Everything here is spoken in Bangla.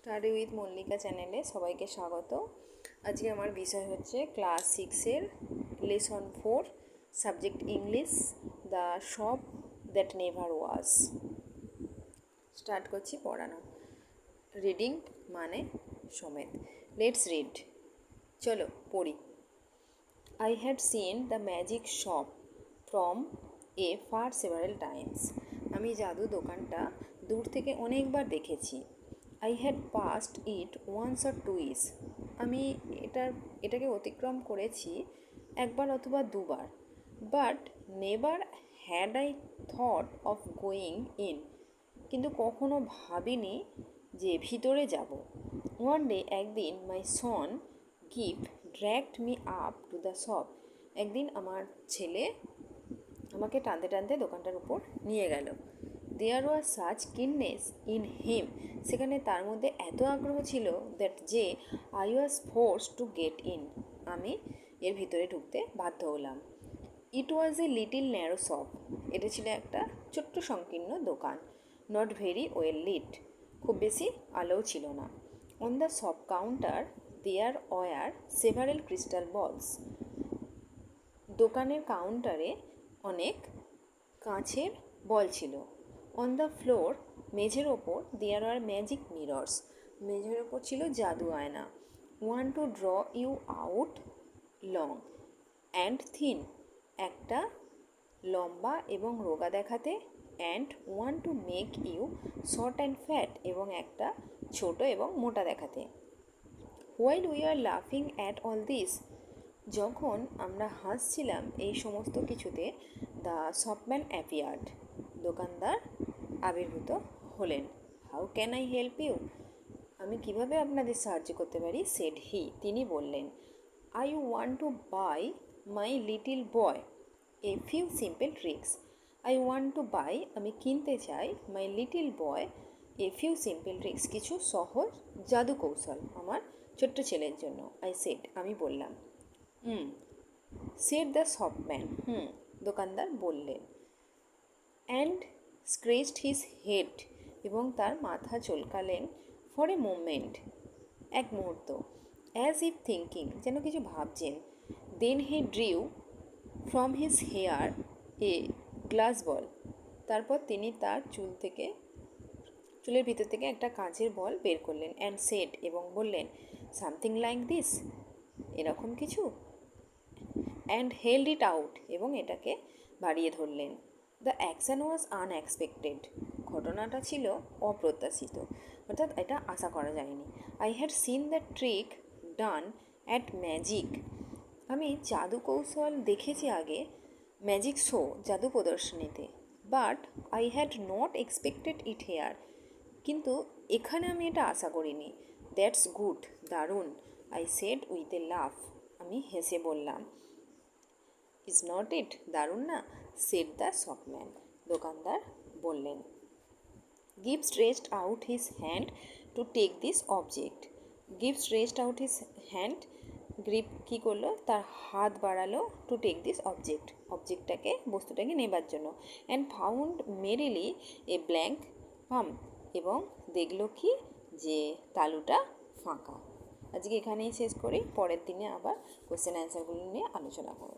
স্টাডি উইথ মল্লিকা চ্যানেলে সবাইকে স্বাগত। আজকে আমার বিষয় হচ্ছে ক্লাস 6-এর lesson 4, subject English, the shop that never was. Start করছি পড়ানো। রিডিং মানে সমেত। Let's read. চলো পড়ি। I had seen the magic shop from afar several times. আমি জাদু দোকানটা দূর থেকে অনেকবার দেখেছি। I had passed it once or twice. আমি এটাকে অতিক্রম করেছি একবার অথবা দুবার। But never had I thought of going in. কিন্তু কখনো ভাবিনি যে ভিতরে যাব। One day, একদিন, my son Gift dragged me up to the shop. একদিন আমার ছেলে আমাকে টানতে টানতে দোকানটার উপর নিয়ে গেল। There was such keenness in him. সেখানে তার মধ্যে এত আগ্রহ ছিল that যে I was forced to get in. আমি এর ভিতরে ঢুকতে বাধ্য হলাম। It was a little narrow shop. এটা ছিল একটা ছোট্ট সংকীর্ণ দোকান। Not very well lit. খুব বেশি আলোও ছিল না। On the shop counter there were several crystal balls. দোকানের কাউন্টারে অনেক কাঁচের বল ছিল। On the floor, মেঝের ওপর there were magic mirrors. মেঝের ওপর ছিল জাদু আয়না। One to draw you out long and thin. একটা লম্বা এবং রোগা দেখাতে, and one to make you short and fat. এবং একটা ছোট এবং মোটা দেখাতে। While we are laughing at all this, যখন আমরা হাসছিলাম এই সমস্ত কিছুতে, দ্য শপম্যান অ্যাপিয়ার্ড. দোকানদার আবির্ভূত হলেন। How can I help you? আমি কিভাবে আপনাদের সাহায্য করতে পারি? Said he. তিনি বললেন, I want to buy my little boy a few simple tricks. I want to buy, আমি কিনতে চাই, my little boy a few simple tricks, কিছু সহজ জাদু কৌশল আমার ছোট্ট ছেলের জন্য। আই সেড, আমি বললাম। সেড দ্য শপম্যান, দোকানদার বললেন। অ্যান্ড স্ক্রেচড হিজ হেড, এবং তার মাথা চুলকালেন। ফর এ মোমেন্ট, এক মুহূর্ত। অ্যাজ ইফ থিঙ্কিং, যেন কিছু ভাবছেন। Then he drew from his hair a glass ball, তারপর তিনি তার চুলের ভিতর থেকে একটা কাঁচের বল বের করলেন। অ্যান্ড সেড, এবং বললেন, সামথিং লাইক দিস, এরকম কিছু। অ্যান্ড হেল্ড ইট আউট, এবং এটাকে বাড়িয়ে ধরলেন। দ্য অ্যাকশন ওয়াজ আনএক্সপেক্টেড, ঘটনাটা ছিল অপ্রত্যাশিত, অর্থাৎ এটা আশা করা যায়নি। I had seen the trick done at magic, আমি জাদু কৌশল দেখেছি আগে ম্যাজিক শো, জাদু প্রদর্শনীতে। But I had not expected it here, কিন্তু এখানে আমি এটা আশা করিনি। দ্যাটস গুড, দারুণ। আই সেড উইথ এ লাফ, আমি হেসে বললাম। ইজ নট ইট, দারুণ না? সেড দ্য শপম্যান, দোকানদার বললেন। Give stretched out his hand to take this object. Give stretched out his hand, grip কী করলো, তার হাত বাড়ালো, টু টেক দিস অবজেক্ট, অবজেক্টটাকে, বস্তুটাকে নেবার জন্য। And found merrily a blank pump, এবং দেখলো কি, যে তালুটা ফাঁকা। আজকে এখানেই শেষ করি, পরের দিনে আবার কোশ্চেন অ্যান্সারগুলো নিয়ে আলোচনা করব।